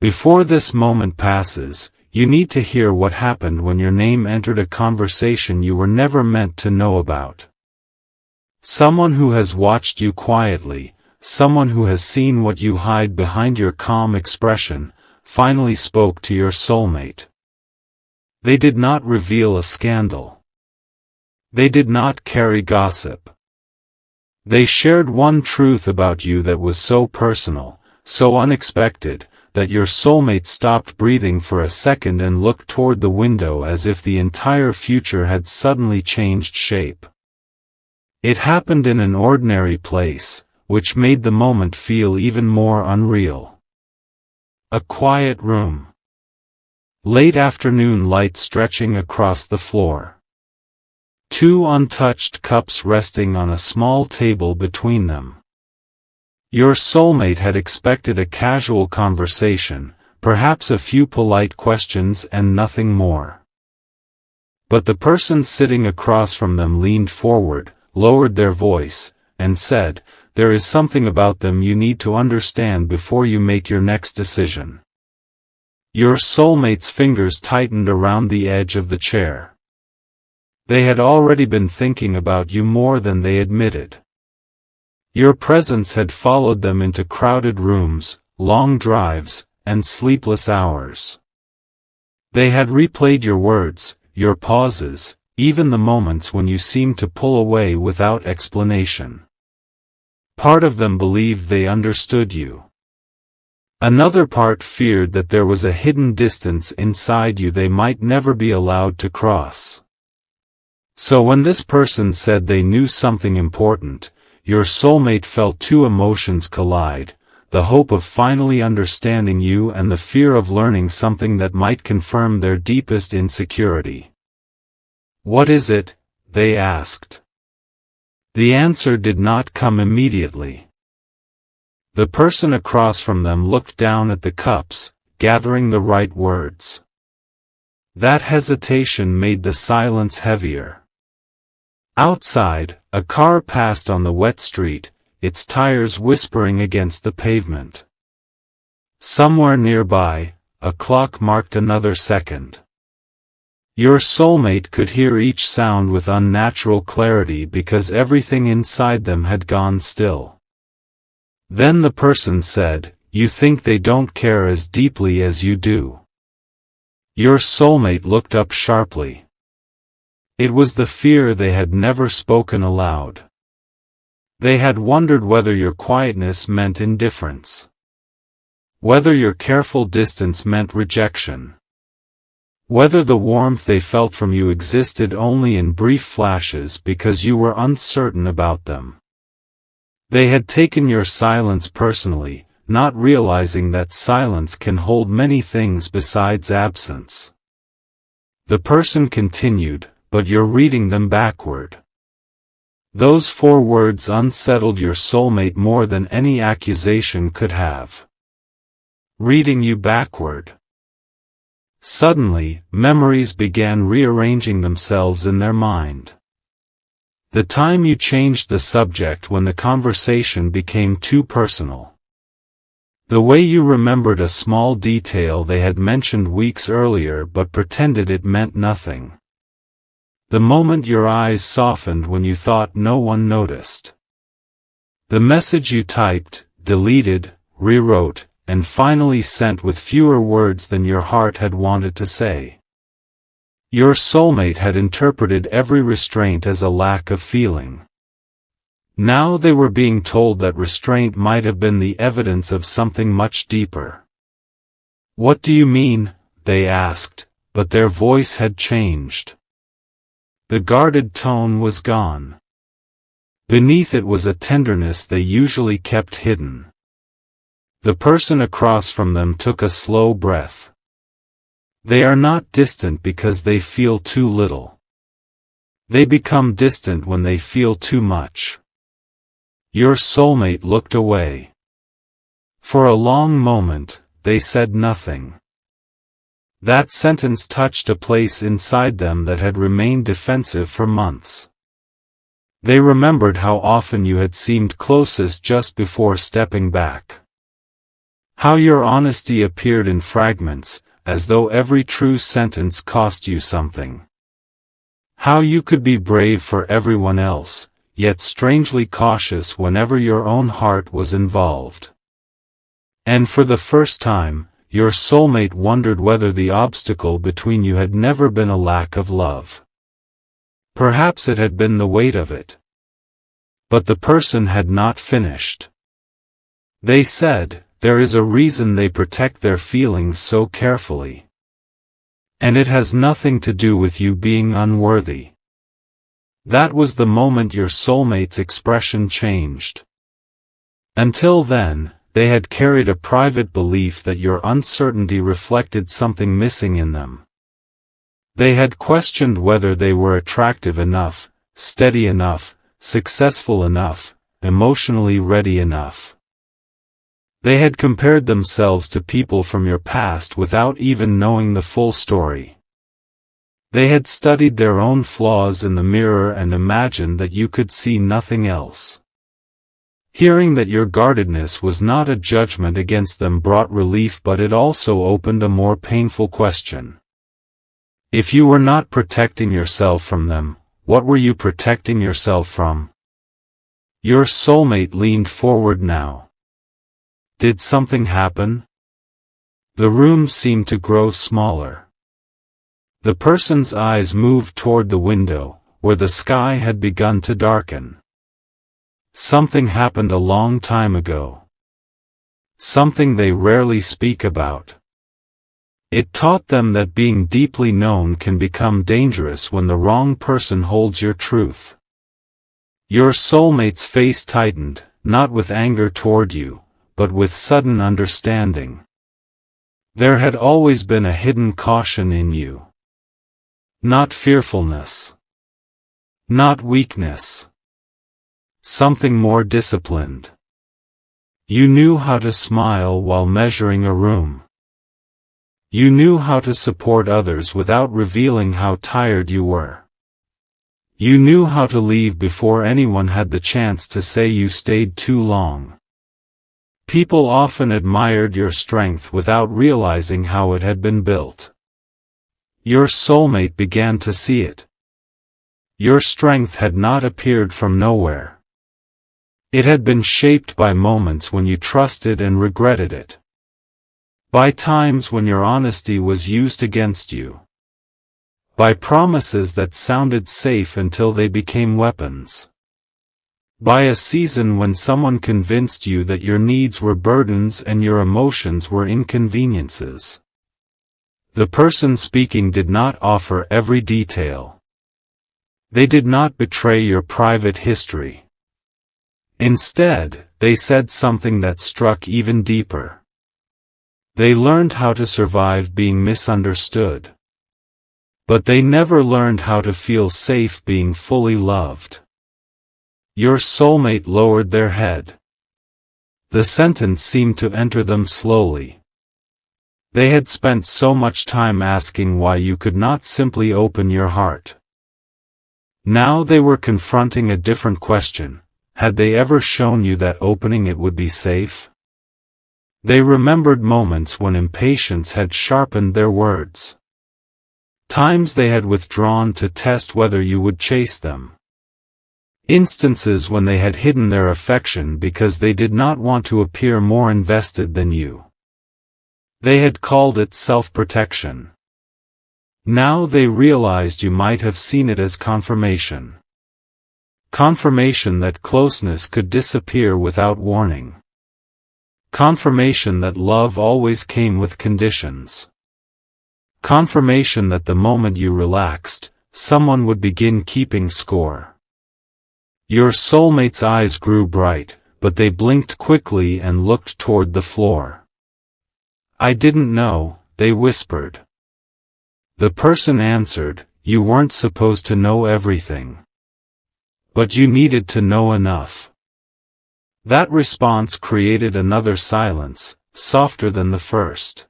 Before this moment passes, you need to hear what happened when your name entered a conversation you were never meant to know about. Someone who has watched you quietly, someone who has seen what you hide behind your calm expression, finally spoke to your soulmate. They did not reveal a scandal. They did not carry gossip. They shared one truth about you that was so personal, so unexpected, that your soulmate stopped breathing for a second and looked toward the window as if the entire future had suddenly changed shape. It happened in an ordinary place, which made the moment feel even more unreal. A quiet room. Late afternoon light stretching across the floor. Two untouched cups resting on a small table between them. Your soulmate had expected a casual conversation, perhaps a few polite questions and nothing more. But the person sitting across from them leaned forward, lowered their voice, and said, "There is something about them you need to understand before you make your next decision." Your soulmate's fingers tightened around the edge of the chair. They had already been thinking about you more than they admitted. Your presence had followed them into crowded rooms, long drives, and sleepless hours. They had replayed your words, your pauses, even the moments when you seemed to pull away without explanation. Part of them believed they understood you. Another part feared that there was a hidden distance inside you they might never be allowed to cross. So when this person said they knew something important, your soulmate felt two emotions collide, the hope of finally understanding you and the fear of learning something that might confirm their deepest insecurity. "What is it?" they asked. The answer did not come immediately. The person across from them looked down at the cups, gathering the right words. That hesitation made the silence heavier. Outside, a car passed on the wet street, its tires whispering against the pavement. Somewhere nearby, a clock marked another second. Your soulmate could hear each sound with unnatural clarity because everything inside them had gone still. Then the person said, "You think they don't care as deeply as you do." Your soulmate looked up sharply. It was the fear they had never spoken aloud. They had wondered whether your quietness meant indifference. Whether your careful distance meant rejection. Whether the warmth they felt from you existed only in brief flashes because you were uncertain about them. They had taken your silence personally, not realizing that silence can hold many things besides absence. The person continued, "But you're reading them backward." Those 4 words unsettled your soulmate more than any accusation could have. Reading you backward. Suddenly, memories began rearranging themselves in their mind. The time you changed the subject when the conversation became too personal. The way you remembered a small detail they had mentioned weeks earlier but pretended it meant nothing. The moment your eyes softened when you thought no one noticed. The message you typed, deleted, rewrote, and finally sent with fewer words than your heart had wanted to say. Your soulmate had interpreted every restraint as a lack of feeling. Now they were being told that restraint might have been the evidence of something much deeper. "What do you mean?" they asked, but their voice had changed. The guarded tone was gone. Beneath it was a tenderness they usually kept hidden. The person across from them took a slow breath. They are not distant because they feel too little. They become distant when they feel too much. Your soulmate looked away. For a long moment, they said nothing. That sentence touched a place inside them that had remained defensive for months. They remembered how often you had seemed closest just before stepping back. How your honesty appeared in fragments, as though every true sentence cost you something. How you could be brave for everyone else, yet strangely cautious whenever your own heart was involved. And for the first time, your soulmate wondered whether the obstacle between you had never been a lack of love. Perhaps it had been the weight of it. But the person had not finished. They said, there is a reason they protect their feelings so carefully. And it has nothing to do with you being unworthy. That was the moment your soulmate's expression changed. Until then, they had carried a private belief that your uncertainty reflected something missing in them. They had questioned whether they were attractive enough, steady enough, successful enough, emotionally ready enough. They had compared themselves to people from your past without even knowing the full story. They had studied their own flaws in the mirror and imagined that you could see nothing else. Hearing that your guardedness was not a judgment against them brought relief, but it also opened a more painful question. If you were not protecting yourself from them, what were you protecting yourself from? Your soulmate leaned forward now. Did something happen? The room seemed to grow smaller. The person's eyes moved toward the window, where the sky had begun to darken. Something happened a long time ago. Something they rarely speak about. It taught them that being deeply known can become dangerous when the wrong person holds your truth. Your soulmate's face tightened, not with anger toward you, but with sudden understanding. There had always been a hidden caution in you. Not fearfulness. Not weakness. Something more disciplined. You knew how to smile while measuring a room. You knew how to support others without revealing how tired you were. You knew how to leave before anyone had the chance to say you stayed too long. People often admired your strength without realizing how it had been built. Your soulmate began to see it. Your strength had not appeared from nowhere. It had been shaped by moments when you trusted and regretted it. By times when your honesty was used against you. By promises that sounded safe until they became weapons. By a season when someone convinced you that your needs were burdens and your emotions were inconveniences. The person speaking did not offer every detail. They did not betray your private history. Instead, they said something that struck even deeper. They learned how to survive being misunderstood. But they never learned how to feel safe being fully loved. Your soulmate lowered their head. The sentence seemed to enter them slowly. They had spent so much time asking why you could not simply open your heart. Now they were confronting a different question. Had they ever shown you that opening it would be safe? They remembered moments when impatience had sharpened their words. Times they had withdrawn to test whether you would chase them. Instances when they had hidden their affection because they did not want to appear more invested than you. They had called it self-protection. Now they realized you might have seen it as confirmation. Confirmation that closeness could disappear without warning. Confirmation that love always came with conditions. Confirmation that the moment you relaxed, someone would begin keeping score. Your soulmate's eyes grew bright, but they blinked quickly and looked toward the floor. I didn't know, they whispered. The person answered, you weren't supposed to know everything. But you needed to know enough. That response created another silence, softer than the first.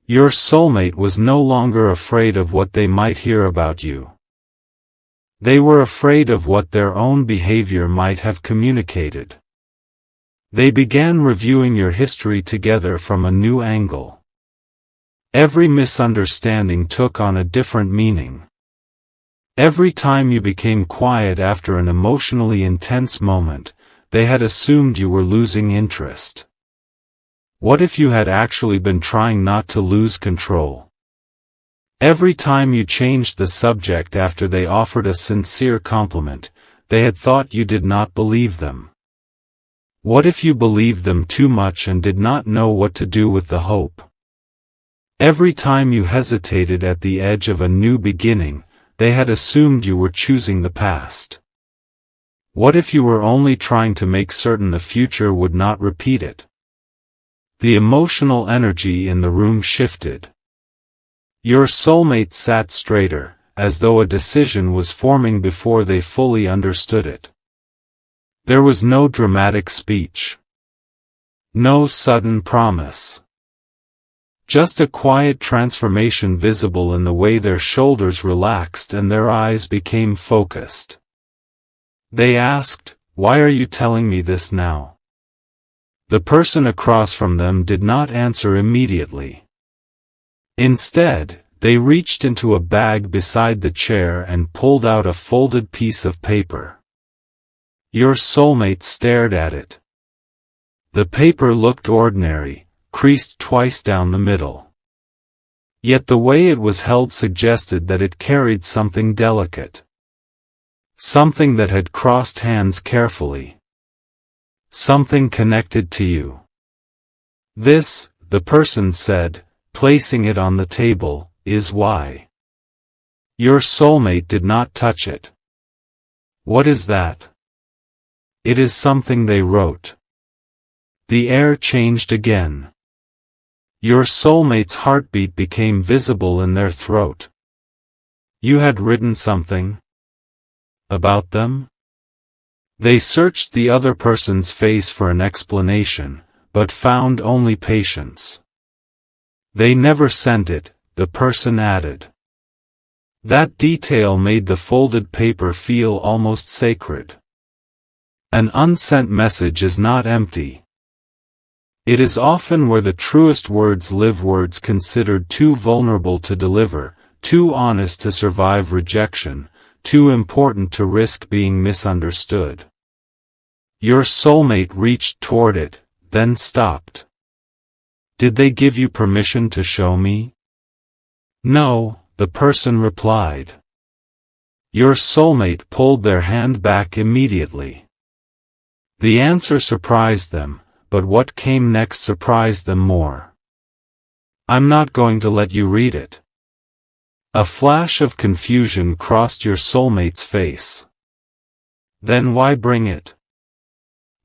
Your soulmate was no longer afraid of what they might hear about you. They were afraid of what their own behavior might have communicated. They began reviewing your history together from a new angle. Every misunderstanding took on a different meaning. Every time you became quiet after an emotionally intense moment, they had assumed you were losing interest. What if you had actually been trying not to lose control? Every time you changed the subject after they offered a sincere compliment, they had thought you did not believe them. What if you believed them too much and did not know what to do with the hope? Every time you hesitated at the edge of a new beginning, they had assumed you were choosing the past. What if you were only trying to make certain the future would not repeat it? The emotional energy in the room shifted. Your soulmate sat straighter, as though a decision was forming before they fully understood it. There was no dramatic speech. No sudden promise. Just a quiet transformation visible in the way their shoulders relaxed and their eyes became focused. They asked, "Why are you telling me this now?" The person across from them did not answer immediately. Instead, they reached into a bag beside the chair and pulled out a folded piece of paper. Your soulmate stared at it. The paper looked ordinary, creased twice down the middle. Yet the way it was held suggested that it carried something delicate. Something that had crossed hands carefully. Something connected to you. This, the person said, placing it on the table, is why. Your soulmate did not touch it. What is that? It is something they wrote. The air changed again. Your soulmate's heartbeat became visible in their throat. You had written something? About them? They searched the other person's face for an explanation, but found only patience. They never sent it, the person added. That detail made the folded paper feel almost sacred. An unsent message is not empty. It is often where the truest words live, words considered too vulnerable to deliver, too honest to survive rejection, too important to risk being misunderstood. Your soulmate reached toward it, then stopped. Did they give you permission to show me? No, the person replied. Your soulmate pulled their hand back immediately. The answer surprised them, but what came next surprised them more. I'm not going to let you read it. A flash of confusion crossed your soulmate's face. Then why bring it?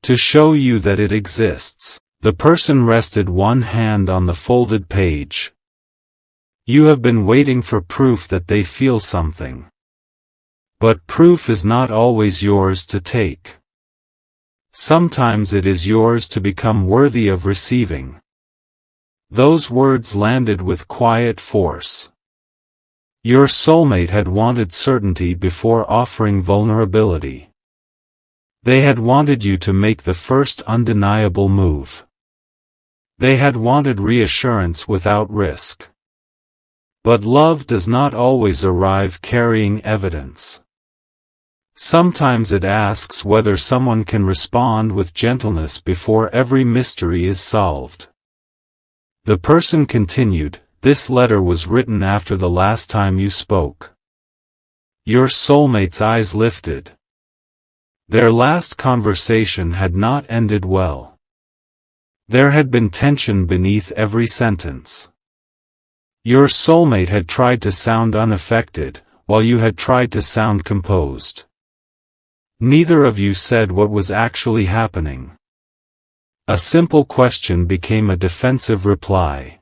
To show you that it exists. The person rested one hand on the folded page. You have been waiting for proof that they feel something. But proof is not always yours to take. Sometimes it is yours to become worthy of receiving. Those words landed with quiet force. Your soulmate had wanted certainty before offering vulnerability. They had wanted you to make the first undeniable move. They had wanted reassurance without risk. But love does not always arrive carrying evidence. Sometimes it asks whether someone can respond with gentleness before every mystery is solved. The person continued, "This letter was written after the last time you spoke." Your soulmate's eyes lifted. Their last conversation had not ended well. There had been tension beneath every sentence. Your soulmate had tried to sound unaffected, while you had tried to sound composed. Neither of you said what was actually happening. A simple question became a defensive reply.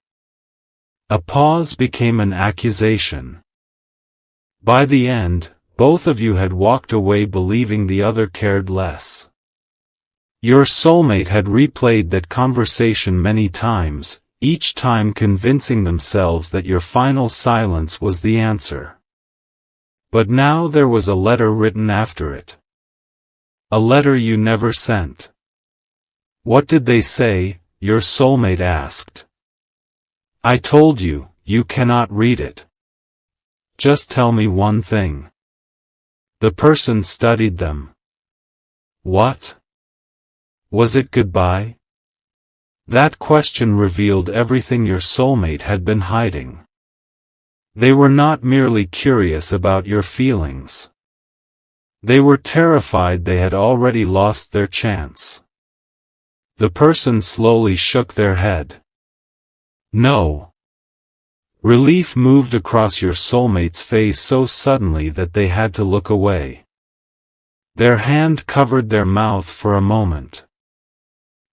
A pause became an accusation. By the end, both of you had walked away believing the other cared less. Your soulmate had replayed that conversation many times, each time convincing themselves that your final silence was the answer. But now there was a letter written after it. A letter you never sent. What did they say? Your soulmate asked. I told you, you cannot read it. Just tell me one thing. The person studied them. What? Was it goodbye? That question revealed everything your soulmate had been hiding. They were not merely curious about your feelings. They were terrified they had already lost their chance. The person slowly shook their head. No. Relief moved across your soulmate's face so suddenly that they had to look away. Their hand covered their mouth for a moment.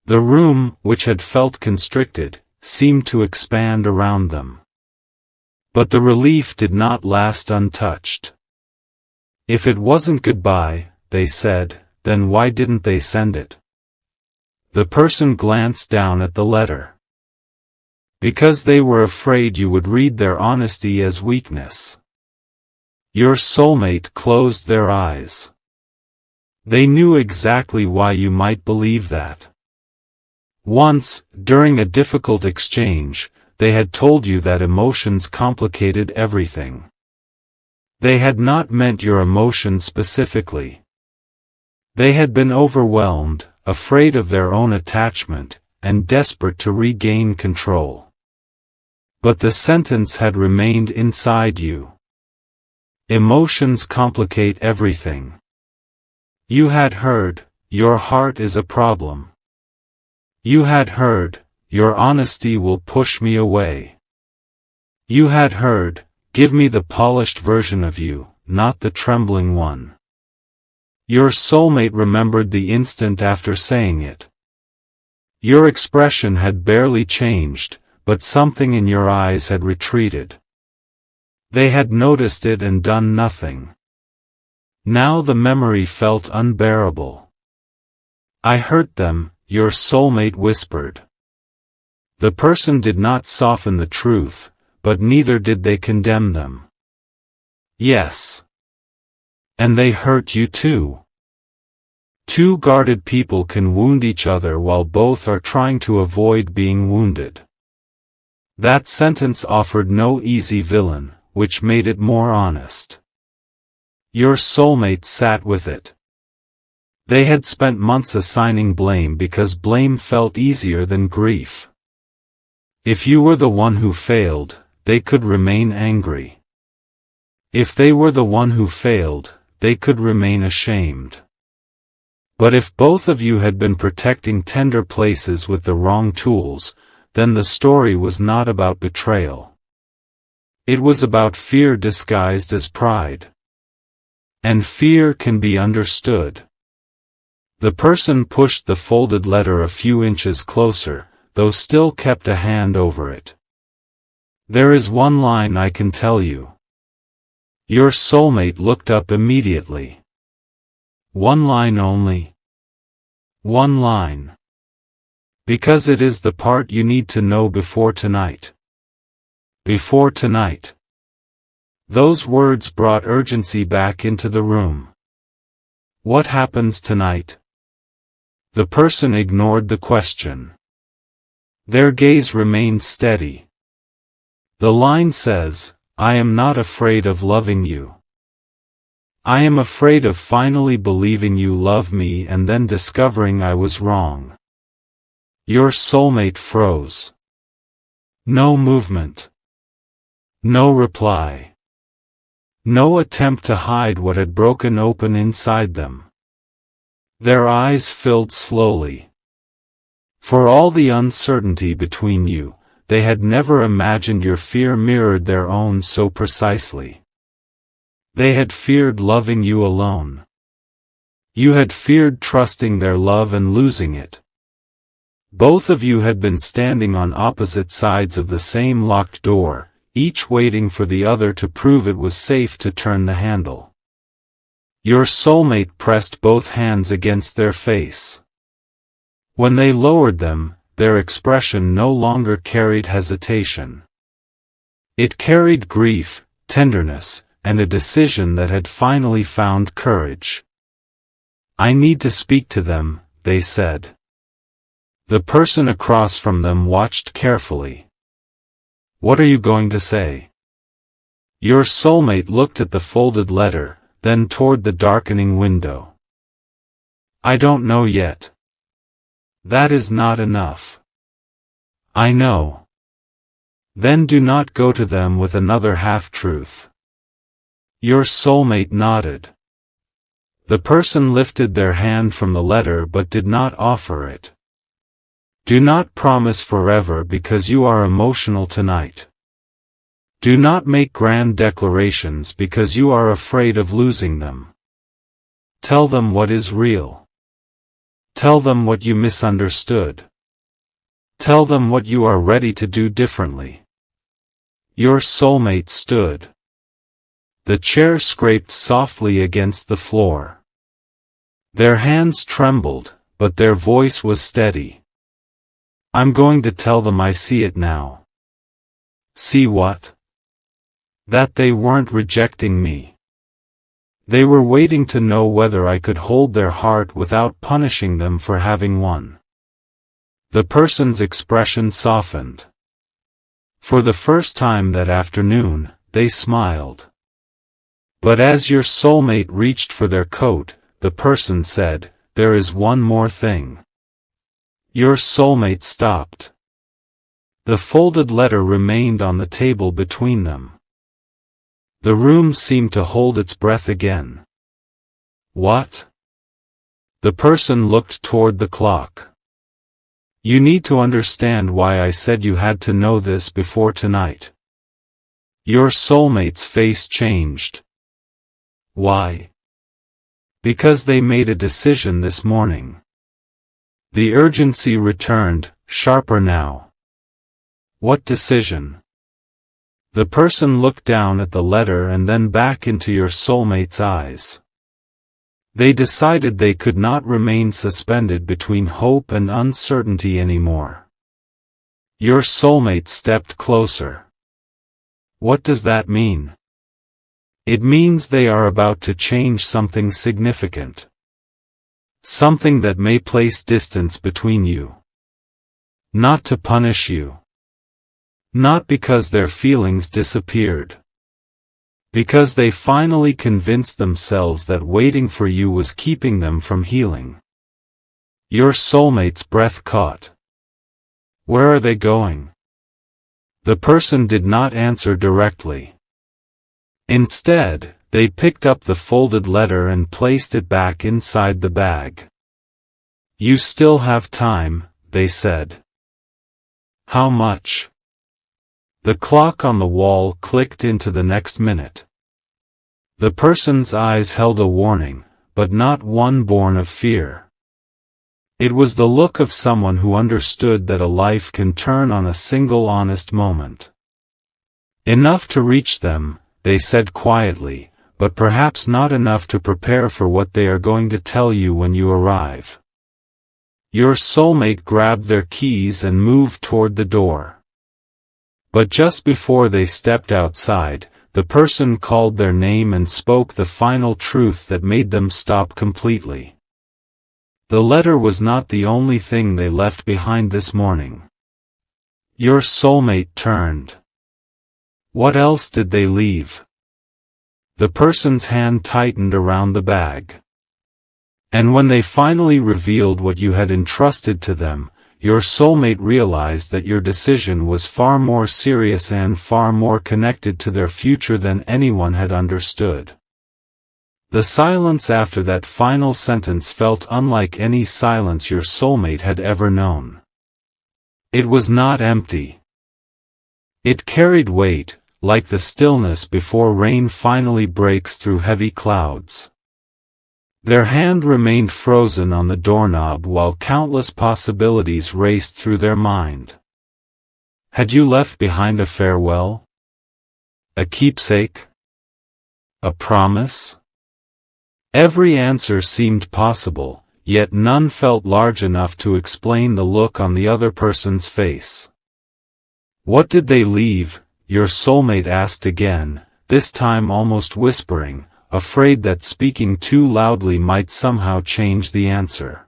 The room, which had felt constricted, seemed to expand around them. But the relief did not last untouched. If it wasn't goodbye, they said, then why didn't they send it? The person glanced down at the letter. Because they were afraid you would read their honesty as weakness. Your soulmate closed their eyes. They knew exactly why you might believe that. Once, during a difficult exchange, they had told you that emotions complicated everything. They had not meant your emotion specifically. They had been overwhelmed, afraid of their own attachment, and desperate to regain control. But the sentence had remained inside you. Emotions complicate everything. You had heard, your heart is a problem. You had heard, your honesty will push me away. You had heard, give me the polished version of you, not the trembling one. Your soulmate remembered the instant after saying it. Your expression had barely changed, but something in your eyes had retreated. They had noticed it and done nothing. Now the memory felt unbearable. I hurt them, your soulmate whispered. The person did not soften the truth, but neither did they condemn them. Yes. And they hurt you too. Two guarded people can wound each other while both are trying to avoid being wounded. That sentence offered no easy villain, which made it more honest. Your soulmate sat with it. They had spent months assigning blame because blame felt easier than grief. If you were the one who failed, they could remain angry. If they were the one who failed, they could remain ashamed. But if both of you had been protecting tender places with the wrong tools, then the story was not about betrayal. It was about fear disguised as pride. And fear can be understood. The person pushed the folded letter a few inches closer, though still kept a hand over it. There is one line I can tell you. Your soulmate looked up immediately. One line only. One line. Because it is the part you need to know before tonight. Before tonight. Those words brought urgency back into the room. What happens tonight? The person ignored the question. Their gaze remained steady. The line says, I am not afraid of loving you. I am afraid of finally believing you love me and then discovering I was wrong. Your soulmate froze. No movement. No reply. No attempt to hide what had broken open inside them. Their eyes filled slowly. For all the uncertainty between you, they had never imagined your fear mirrored their own so precisely. They had feared loving you alone. You had feared trusting their love and losing it. Both of you had been standing on opposite sides of the same locked door, each waiting for the other to prove it was safe to turn the handle. Your soulmate pressed both hands against their face. When they lowered them, their expression no longer carried hesitation. It carried grief, tenderness, and a decision that had finally found courage. I need to speak to them, they said. The person across from them watched carefully. What are you going to say? Your soulmate looked at the folded letter, then toward the darkening window. I don't know yet. That is not enough. I know. Then do not go to them with another half-truth. Your soulmate nodded. The person lifted their hand from the letter but did not offer it. Do not promise forever because you are emotional tonight. Do not make grand declarations because you are afraid of losing them. Tell them what is real. Tell them what you misunderstood. Tell them what you are ready to do differently. Your soulmate stood. The chair scraped softly against the floor. Their hands trembled, but their voice was steady. I'm going to tell them I see it now. See what? That they weren't rejecting me. They were waiting to know whether I could hold their heart without punishing them for having won. The person's expression softened. For the first time that afternoon, they smiled. But as your soulmate reached for their coat, the person said, "There is one more thing." Your soulmate stopped. The folded letter remained on the table between them. The room seemed to hold its breath again. What? The person looked toward the clock. You need to understand why I said you had to know this before tonight. Your soulmate's face changed. Why? Because they made a decision this morning. The urgency returned, sharper now. What decision? The person looked down at the letter and then back into your soulmate's eyes. They decided they could not remain suspended between hope and uncertainty anymore. Your soulmate stepped closer. What does that mean? It means they are about to change something significant. Something that may place distance between you. Not to punish you. Not because their feelings disappeared. Because they finally convinced themselves that waiting for you was keeping them from healing. Your soulmate's breath caught. Where are they going? The person did not answer directly. Instead, they picked up the folded letter and placed it back inside the bag. You still have time, they said. How much? The clock on the wall clicked into the next minute. The person's eyes held a warning, but not one born of fear. It was the look of someone who understood that a life can turn on a single honest moment. Enough to reach them, they said quietly, but perhaps not enough to prepare for what they are going to tell you when you arrive. Your soulmate grabbed their keys and moved toward the door. But just before they stepped outside, the person called their name and spoke the final truth that made them stop completely. The letter was not the only thing they left behind this morning. Your soulmate turned. What else did they leave? The person's hand tightened around the bag. And when they finally revealed what you had entrusted to them, your soulmate realized that your decision was far more serious and far more connected to their future than anyone had understood. The silence after that final sentence felt unlike any silence your soulmate had ever known. It was not empty. It carried weight, like the stillness before rain finally breaks through heavy clouds. Their hand remained frozen on the doorknob while countless possibilities raced through their mind. Had you left behind a farewell? A keepsake? A promise? Every answer seemed possible, yet none felt large enough to explain the look on the other person's face. What did they leave? Your soulmate asked again, this time almost whispering, afraid that speaking too loudly might somehow change the answer.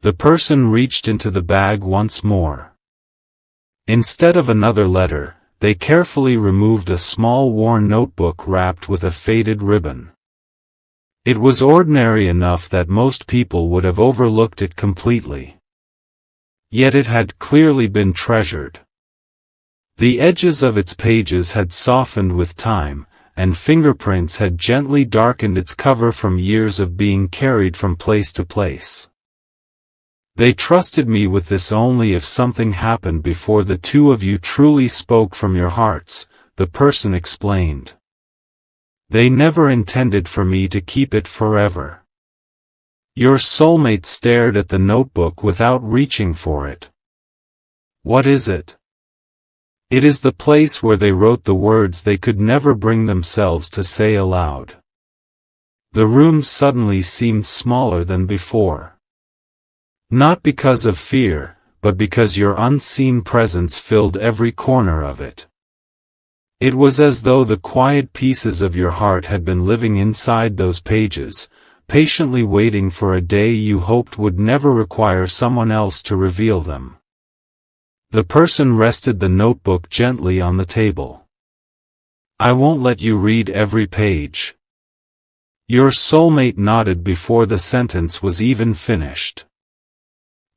The person reached into the bag once more. Instead of another letter, they carefully removed a small worn notebook wrapped with a faded ribbon. It was ordinary enough that most people would have overlooked it completely. Yet it had clearly been treasured. The edges of its pages had softened with time, and fingerprints had gently darkened its cover from years of being carried from place to place. They trusted me with this only if something happened before the two of you truly spoke from your hearts, the person explained. They never intended for me to keep it forever. Your soulmate stared at the notebook without reaching for it. What is it? It is the place where they wrote the words they could never bring themselves to say aloud. The room suddenly seemed smaller than before. Not because of fear, but because your unseen presence filled every corner of it. It was as though the quiet pieces of your heart had been living inside those pages, patiently waiting for a day you hoped would never require someone else to reveal them. The person rested the notebook gently on the table. I won't let you read every page. Your soulmate nodded before the sentence was even finished.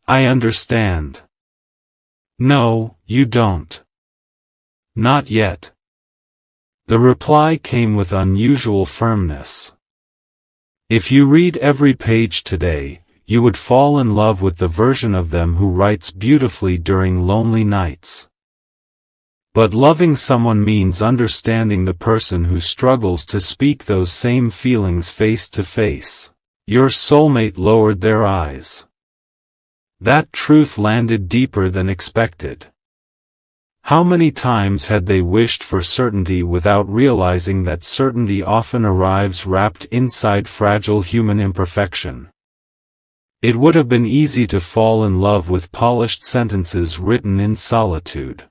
I understand. No, you don't. Not yet. The reply came with unusual firmness. If you read every page today, you would fall in love with the version of them who writes beautifully during lonely nights. But loving someone means understanding the person who struggles to speak those same feelings face to face. Your soulmate lowered their eyes. That truth landed deeper than expected. How many times had they wished for certainty without realizing that certainty often arrives wrapped inside fragile human imperfection? It would have been easy to fall in love with polished sentences written in solitude.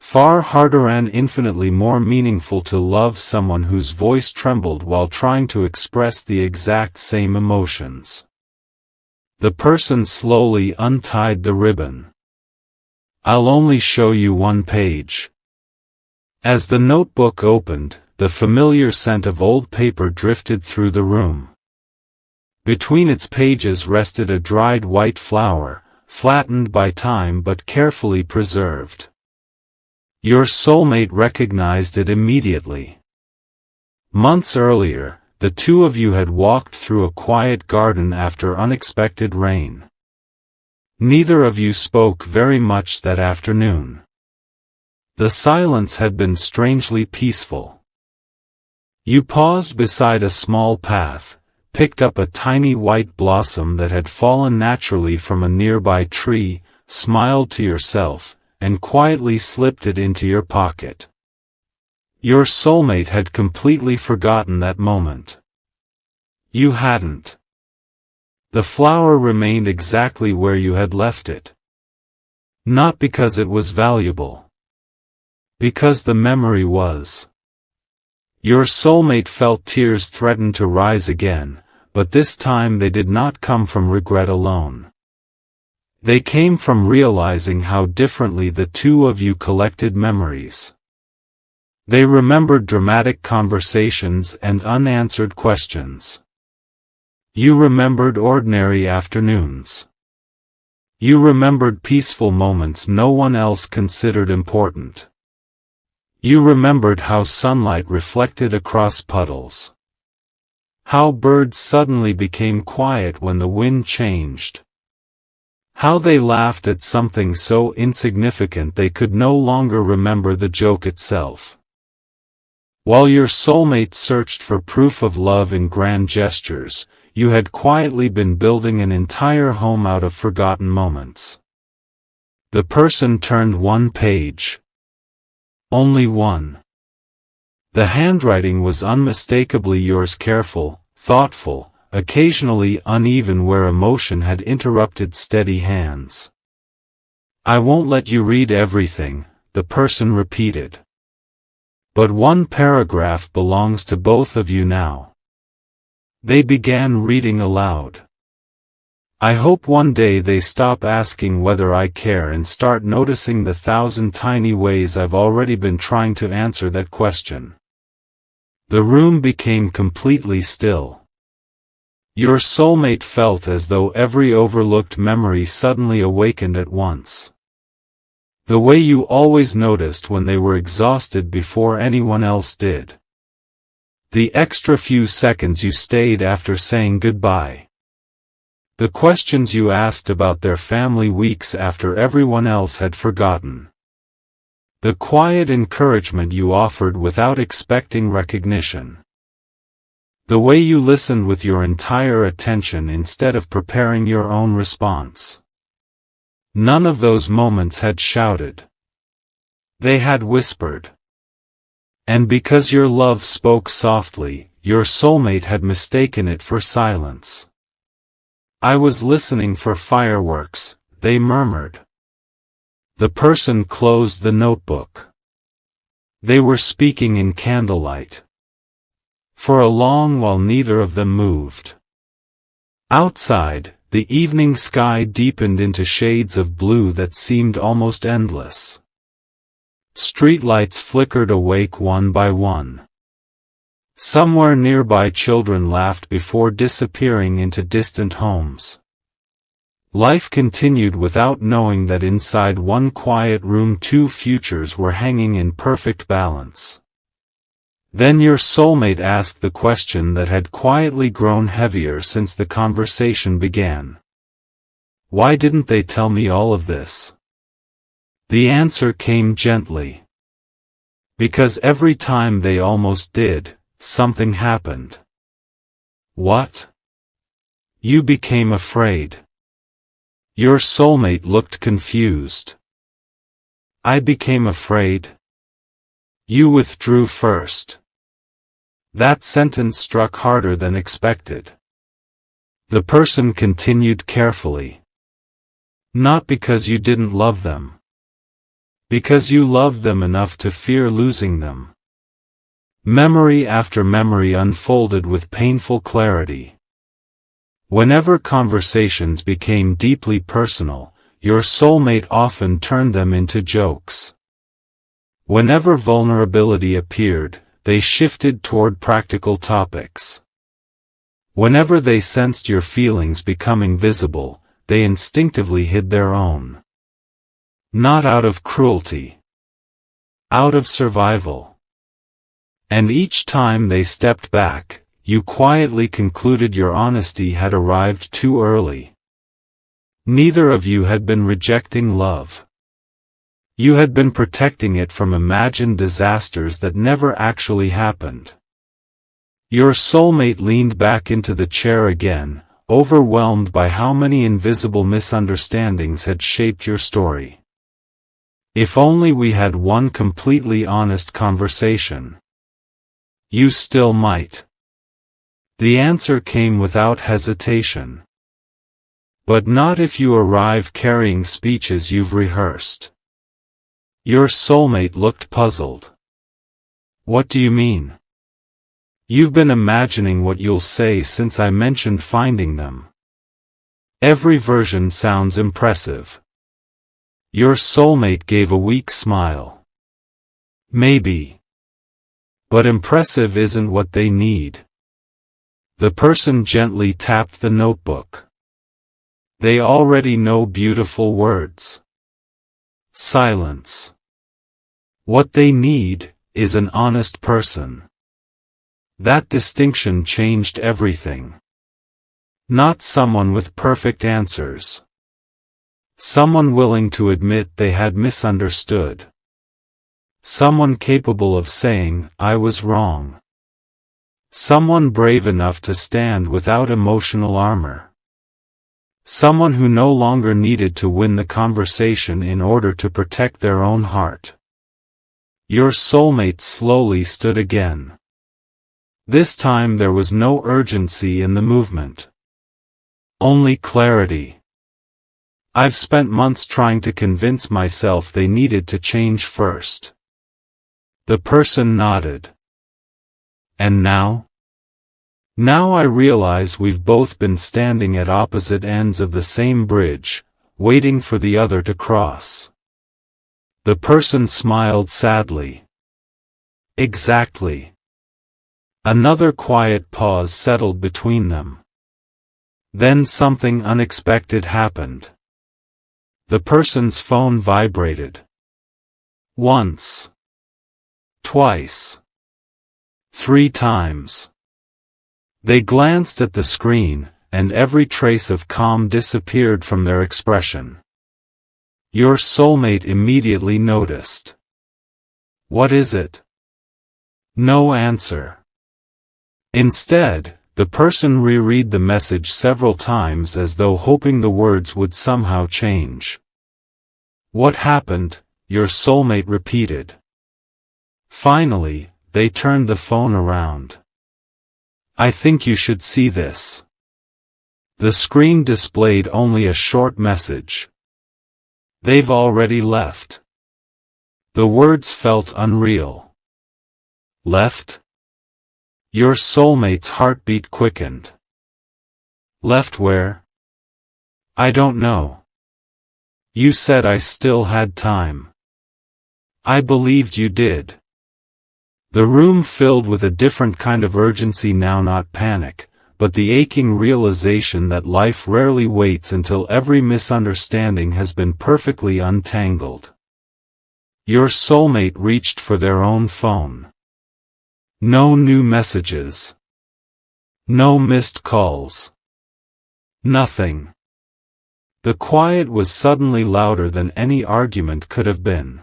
Far harder and infinitely more meaningful to love someone whose voice trembled while trying to express the exact same emotions. The person slowly untied the ribbon. I'll only show you one page. As the notebook opened, the familiar scent of old paper drifted through the room. Between its pages rested a dried white flower, flattened by time but carefully preserved. Your soulmate recognized it immediately. Months earlier, the two of you had walked through a quiet garden after unexpected rain. Neither of you spoke very much that afternoon. The silence had been strangely peaceful. You paused beside a small path, picked up a tiny white blossom that had fallen naturally from a nearby tree, smiled to yourself, and quietly slipped it into your pocket. Your soulmate had completely forgotten that moment. You hadn't. The flower remained exactly where you had left it. Not because it was valuable. Because the memory was. Your soulmate felt tears threaten to rise again, but this time they did not come from regret alone. They came from realizing how differently the two of you collected memories. They remembered dramatic conversations and unanswered questions. You remembered ordinary afternoons. You remembered peaceful moments no one else considered important. You remembered how sunlight reflected across puddles. How birds suddenly became quiet when the wind changed. How they laughed at something so insignificant they could no longer remember the joke itself. While your soulmate searched for proof of love in grand gestures, you had quietly been building an entire home out of forgotten moments. The person turned one page. Only one. The handwriting was unmistakably yours, careful, thoughtful, occasionally uneven where emotion had interrupted steady hands. I won't let you read everything, the person repeated. But one paragraph belongs to both of you now. They began reading aloud. I hope one day they stop asking whether I care and start noticing the 1,000 tiny ways I've already been trying to answer that question. The room became completely still. Your soulmate felt as though every overlooked memory suddenly awakened at once. The way you always noticed when they were exhausted before anyone else did. The extra few seconds you stayed after saying goodbye. The questions you asked about their family weeks after everyone else had forgotten. The quiet encouragement you offered without expecting recognition. The way you listened with your entire attention instead of preparing your own response. None of those moments had shouted. They had whispered. And because your love spoke softly, your soulmate had mistaken it for silence. I was listening for fireworks, they murmured. The person closed the notebook. They were speaking in candlelight. For a long while neither of them moved. Outside, the evening sky deepened into shades of blue that seemed almost endless. Streetlights flickered awake one by one. Somewhere nearby children laughed before disappearing into distant homes. Life continued without knowing that inside one quiet room two futures were hanging in perfect balance. Then your soulmate asked the question that had quietly grown heavier since the conversation began. Why didn't they tell me all of this? The answer came gently. Because every time they almost did, something happened. What? You became afraid. Your soulmate looked confused. I became afraid. You withdrew first. That sentence struck harder than expected. The person continued carefully. Not because you didn't love them. Because you loved them enough to fear losing them. Memory after memory unfolded with painful clarity. Whenever conversations became deeply personal, your soulmate often turned them into jokes. Whenever vulnerability appeared, they shifted toward practical topics. Whenever they sensed your feelings becoming visible, they instinctively hid their own. Not out of cruelty. Out of survival. And each time they stepped back, you quietly concluded your honesty had arrived too early. Neither of you had been rejecting love. You had been protecting it from imagined disasters that never actually happened. Your soulmate leaned back into the chair again, overwhelmed by how many invisible misunderstandings had shaped your story. If only we had one completely honest conversation. You still might. The answer came without hesitation. But not if you arrive carrying speeches you've rehearsed. Your soulmate looked puzzled. What do you mean? You've been imagining what you'll say since I mentioned finding them. Every version sounds impressive. Your soulmate gave a weak smile. Maybe. But impressive isn't what they need. The person gently tapped the notebook. They already know beautiful words. Silence. What they need is an honest person. That distinction changed everything. Not someone with perfect answers. Someone willing to admit they had misunderstood. Someone capable of saying, I was wrong. Someone brave enough to stand without emotional armor. Someone who no longer needed to win the conversation in order to protect their own heart. Your soulmate slowly stood again. This time there was no urgency in the movement. Only clarity. I've spent months trying to convince myself they needed to change first. The person nodded. And now? Now I realize we've both been standing at opposite ends of the same bridge, waiting for the other to cross. The person smiled sadly. Exactly. Another quiet pause settled between them. Then something unexpected happened. The person's phone vibrated. Once. Twice. 3 times. They glanced at the screen, and every trace of calm disappeared from their expression. Your soulmate immediately noticed. What is it? No answer. Instead, the person reread the message several times as though hoping the words would somehow change. What happened? Your soulmate repeated. Finally, they turned the phone around. I think you should see this. The screen displayed only a short message. They've already left. The words felt unreal. Left? Your soulmate's heartbeat quickened. Left where? I don't know. You said I still had time. I believed you did. The room filled with a different kind of urgency now, not panic, but the aching realization that life rarely waits until every misunderstanding has been perfectly untangled. Your soulmate reached for their own phone. No new messages. No missed calls. Nothing. The quiet was suddenly louder than any argument could have been.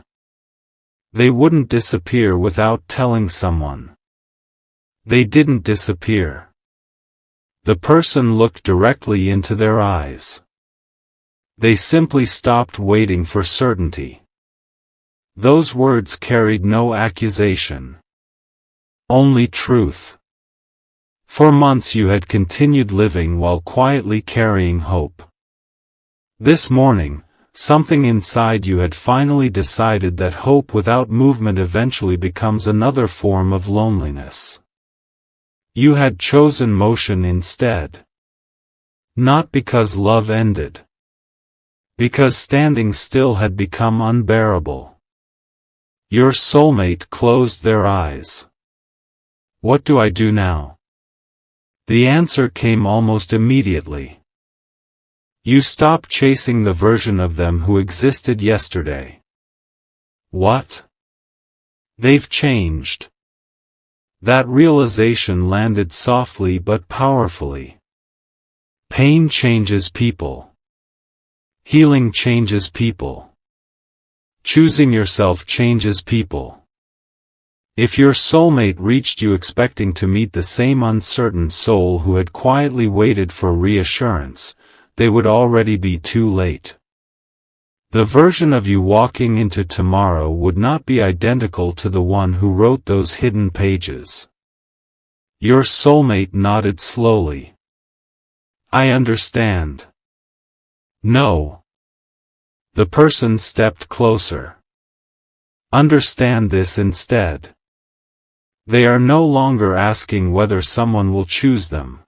They wouldn't disappear without telling someone. They didn't disappear. The person looked directly into their eyes. They simply stopped waiting for certainty. Those words carried no accusation. Only truth. For months you had continued living while quietly carrying hope. This morning, something inside you had finally decided that hope without movement eventually becomes another form of loneliness. You had chosen motion instead. Not because love ended. Because standing still had become unbearable. Your soulmate closed their eyes. What do I do now? The answer came almost immediately. You stop chasing the version of them who existed yesterday. What? They've changed. That realization landed softly but powerfully. Pain changes people. Healing changes people. Choosing yourself changes people. If your soulmate reached you expecting to meet the same uncertain soul who had quietly waited for reassurance, they would already be too late. The version of you walking into tomorrow would not be identical to the one who wrote those hidden pages. Your soulmate nodded slowly. I understand. No. The person stepped closer. Understand this instead. They are no longer asking whether someone will choose them.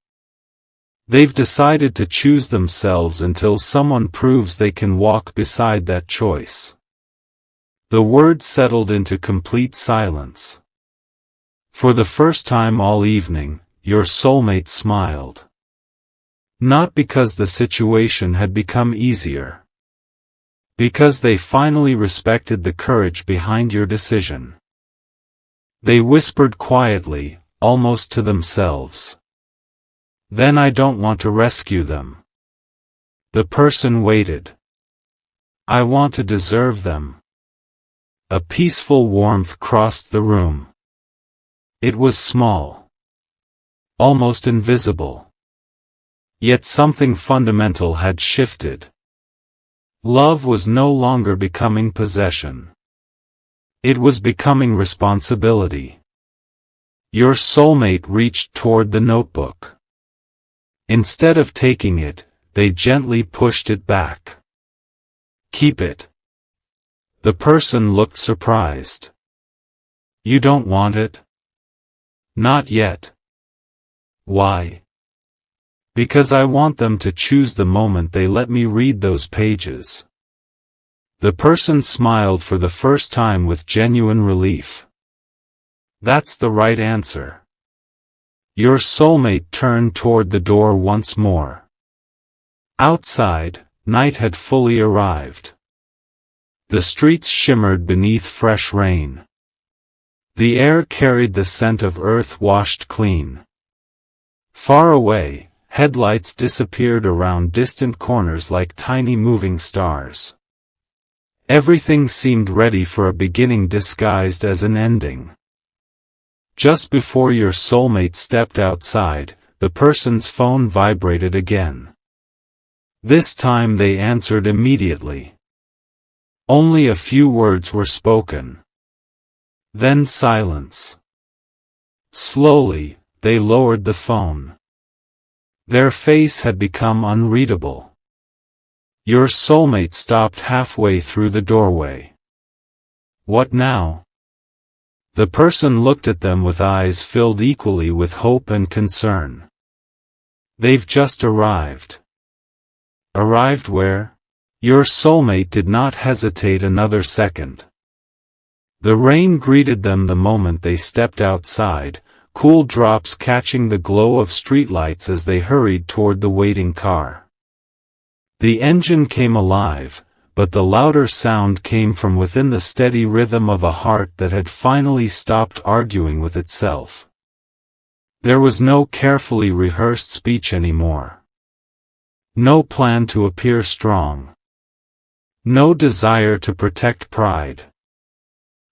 They've decided to choose themselves until someone proves they can walk beside that choice. The words settled into complete silence. For the first time all evening, your soulmate smiled. Not because the situation had become easier. Because they finally respected the courage behind your decision. They whispered quietly, almost to themselves. Then I don't want to rescue them. The person waited. I want to deserve them. A peaceful warmth crossed the room. It was small. Almost invisible. Yet something fundamental had shifted. Love was no longer becoming possession. It was becoming responsibility. Your soulmate reached toward the notebook. Instead of taking it, they gently pushed it back. Keep it. The person looked surprised. You don't want it? Not yet. Why? Because I want them to choose the moment they let me read those pages. The person smiled for the first time with genuine relief. That's the right answer. Your soulmate turned toward the door once more. Outside, night had fully arrived. The streets shimmered beneath fresh rain. The air carried the scent of earth washed clean. Far away, headlights disappeared around distant corners like tiny moving stars. Everything seemed ready for a beginning disguised as an ending. Just before your soulmate stepped outside, the person's phone vibrated again. This time they answered immediately. Only a few words were spoken. Then silence. Slowly, they lowered the phone. Their face had become unreadable. Your soulmate stopped halfway through the doorway. What now? The person looked at them with eyes filled equally with hope and concern. They've just arrived. Arrived where? Your soulmate did not hesitate another second. The rain greeted them the moment they stepped outside, cool drops catching the glow of streetlights as they hurried toward the waiting car. The engine came alive, but the louder sound came from within the steady rhythm of a heart that had finally stopped arguing with itself. There was no carefully rehearsed speech anymore. No plan to appear strong. No desire to protect pride.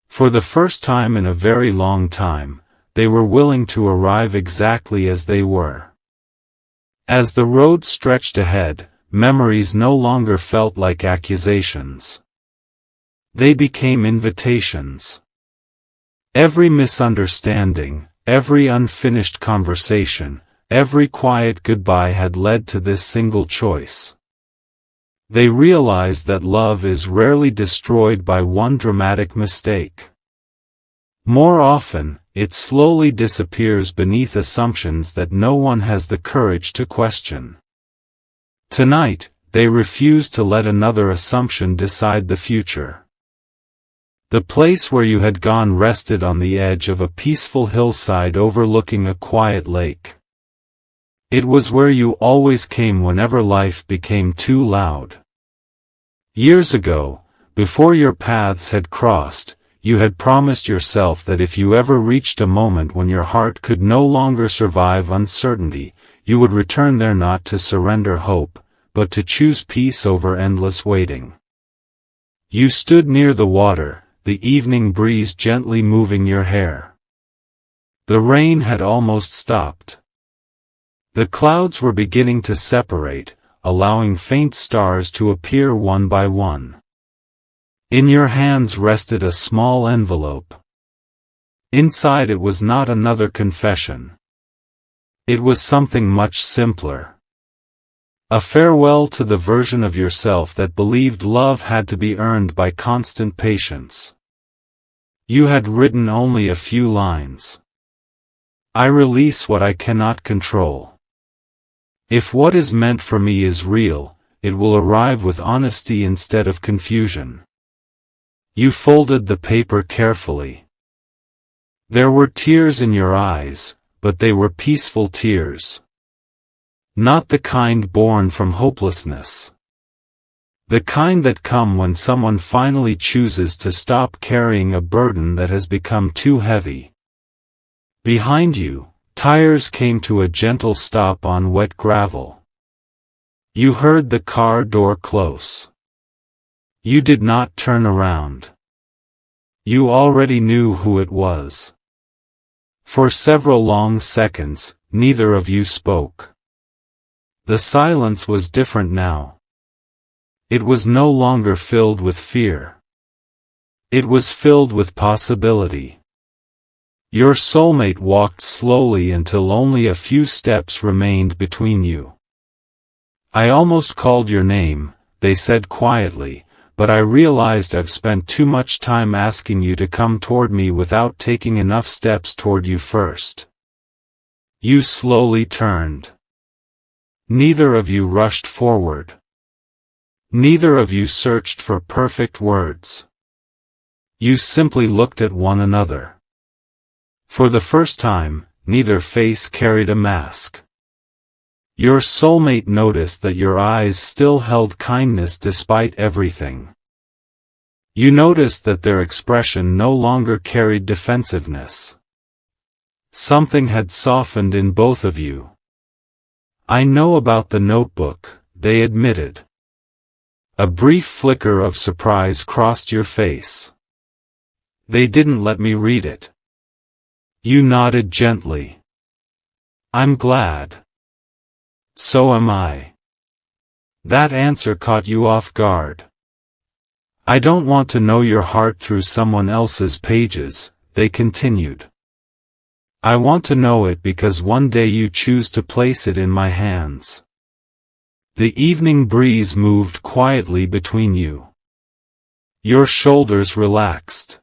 For the first time in a very long time, they were willing to arrive exactly as they were. As the road stretched ahead, memories no longer felt like accusations. They became invitations. Every misunderstanding, every unfinished conversation, every quiet goodbye had led to this single choice. They realized that love is rarely destroyed by one dramatic mistake. More often, it slowly disappears beneath assumptions that no one has the courage to question. Tonight, they refused to let another assumption decide the future. The place where you had gone rested on the edge of a peaceful hillside overlooking a quiet lake. It was where you always came whenever life became too loud. Years ago, before your paths had crossed, you had promised yourself that if you ever reached a moment when your heart could no longer survive uncertainty, you would return there not to surrender hope, but to choose peace over endless waiting. You stood near the water, the evening breeze gently moving your hair. The rain had almost stopped. The clouds were beginning to separate, allowing faint stars to appear one by one. In your hands rested a small envelope. Inside it was not another confession. It was something much simpler. A farewell to the version of yourself that believed love had to be earned by constant patience. You had written only a few lines. I release what I cannot control. If what is meant for me is real, it will arrive with honesty instead of confusion. You folded the paper carefully. There were tears in your eyes, but they were peaceful tears. Not the kind born from hopelessness. The kind that come when someone finally chooses to stop carrying a burden that has become too heavy. Behind you, tires came to a gentle stop on wet gravel. You heard the car door close. You did not turn around. You already knew who it was. For several long seconds, neither of you spoke. The silence was different now. It was no longer filled with fear. It was filled with possibility. Your soulmate walked slowly until only a few steps remained between you. I almost called your name, they said quietly, but I realized I've spent too much time asking you to come toward me without taking enough steps toward you first. You slowly turned. Neither of you rushed forward. Neither of you searched for perfect words. You simply looked at one another. For the first time, neither face carried a mask. Your soulmate noticed that your eyes still held kindness despite everything. You noticed that their expression no longer carried defensiveness. Something had softened in both of you. I know about the notebook, they admitted. A brief flicker of surprise crossed your face. They didn't let me read it. You nodded gently. I'm glad. So am I. That answer caught you off guard. I don't want to know your heart through someone else's pages, they continued. I want to know it because one day you choose to place it in my hands. The evening breeze moved quietly between you. Your shoulders relaxed.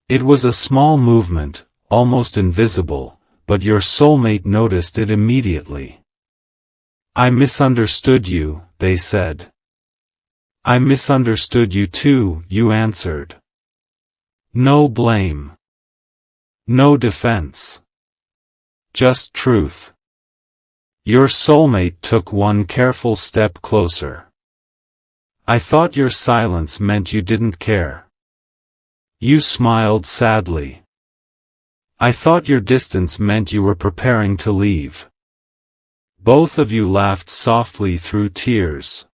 It was a small movement, almost invisible, but your soulmate noticed it immediately. I misunderstood you, they said. I misunderstood you too, you answered. No blame. No defense. Just truth. Your soulmate took one careful step closer. I thought your silence meant you didn't care. You smiled sadly. I thought your distance meant you were preparing to leave. Both of you laughed softly through tears.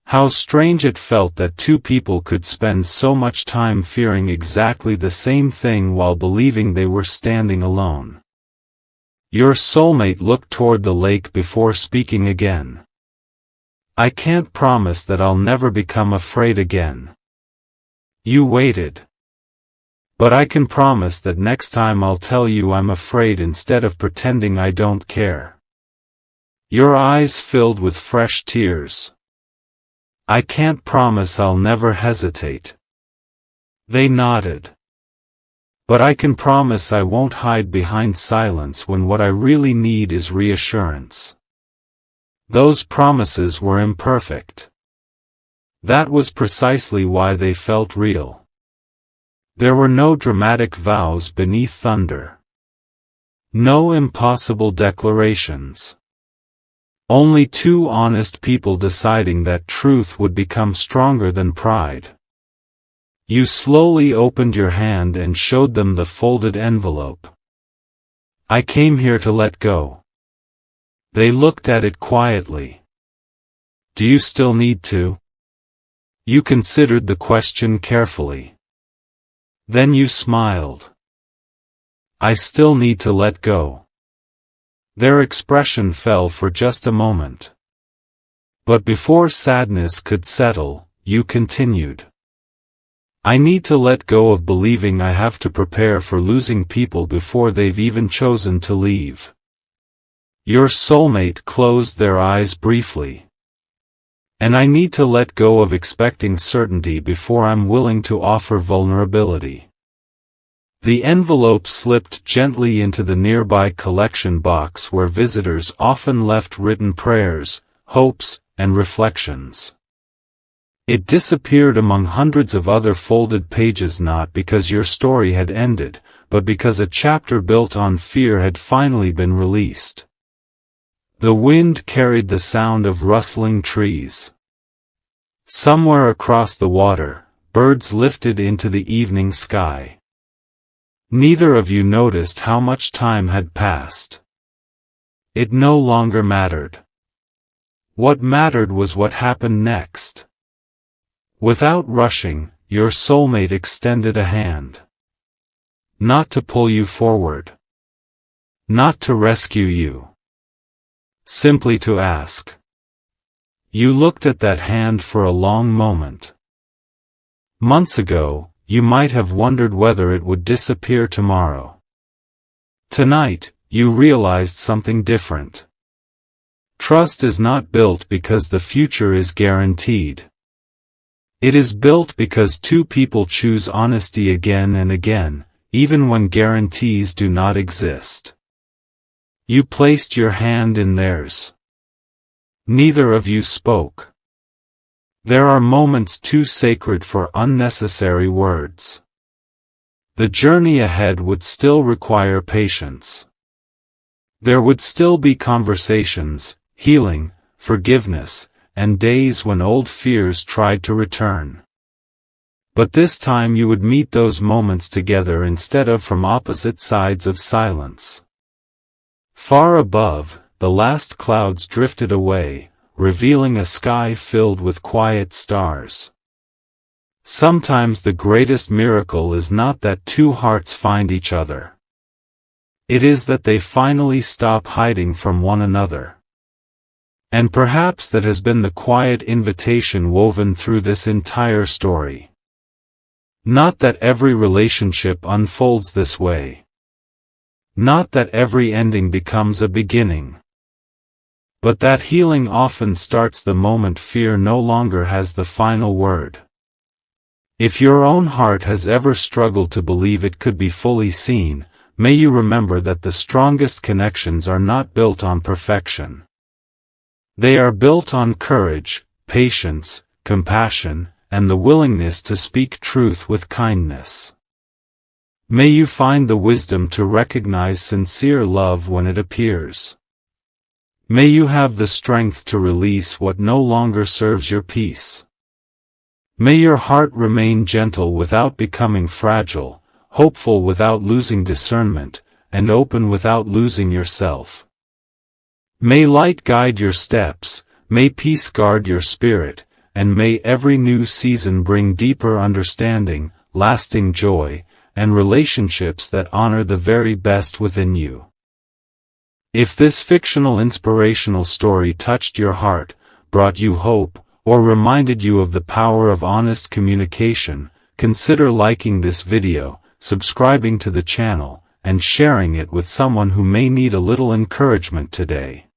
How strange it felt that two people could spend so much time fearing exactly the same thing while believing they were standing alone. Your soulmate looked toward the lake before speaking again. I can't promise that I'll never become afraid again. You waited. But I can promise that next time I'll tell you I'm afraid instead of pretending I don't care. Your eyes filled with fresh tears. I can't promise I'll never hesitate. They nodded. But I can promise I won't hide behind silence when what I really need is reassurance. Those promises were imperfect. That was precisely why they felt real. There were no dramatic vows beneath thunder. No impossible declarations. Only two honest people deciding that truth would become stronger than pride. You slowly opened your hand and showed them the folded envelope. I came here to let go. They looked at it quietly. Do you still need to? You considered the question carefully. Then you smiled. I still need to let go. Their expression fell for just a moment. But before sadness could settle, you continued. I need to let go of believing I have to prepare for losing people before they've even chosen to leave. Your soulmate closed their eyes briefly. And I need to let go of expecting certainty before I'm willing to offer vulnerability. The envelope slipped gently into the nearby collection box where visitors often left written prayers, hopes, and reflections. It disappeared among hundreds of other folded pages not because your story had ended, but because a chapter built on fear had finally been released. The wind carried the sound of rustling trees. Somewhere across the water, birds lifted into the evening sky. Neither of you noticed how much time had passed. It no longer mattered. What mattered was what happened next. Without rushing, your soulmate extended a hand. Not to pull you forward. Not to rescue you. Simply to ask. You looked at that hand for a long moment. Months ago, you might have wondered whether it would disappear tomorrow. Tonight, you realized something different. Trust is not built because the future is guaranteed. It is built because two people choose honesty again and again, even when guarantees do not exist. You placed your hand in theirs. Neither of you spoke. There are moments too sacred for unnecessary words. The journey ahead would still require patience. There would still be conversations, healing, forgiveness, and days when old fears tried to return. But this time you would meet those moments together instead of from opposite sides of silence. Far above, the last clouds drifted away, revealing a sky filled with quiet stars. Sometimes the greatest miracle is not that two hearts find each other. It is that they finally stop hiding from one another. And perhaps that has been the quiet invitation woven through this entire story. Not that every relationship unfolds this way. Not that every ending becomes a beginning. But that healing often starts the moment fear no longer has the final word. If your own heart has ever struggled to believe it could be fully seen, may you remember that the strongest connections are not built on perfection. They are built on courage, patience, compassion, and the willingness to speak truth with kindness. May you find the wisdom to recognize sincere love when it appears. May you have the strength to release what no longer serves your peace. May your heart remain gentle without becoming fragile, hopeful without losing discernment, and open without losing yourself. May light guide your steps, may peace guard your spirit, and may every new season bring deeper understanding, lasting joy, and relationships that honor the very best within you. If this fictional inspirational story touched your heart, brought you hope, or reminded you of the power of honest communication, consider liking this video, subscribing to the channel, and sharing it with someone who may need a little encouragement today.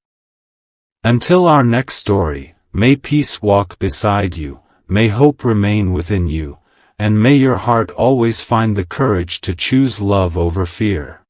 Until our next story, may peace walk beside you, may hope remain within you, and may your heart always find the courage to choose love over fear.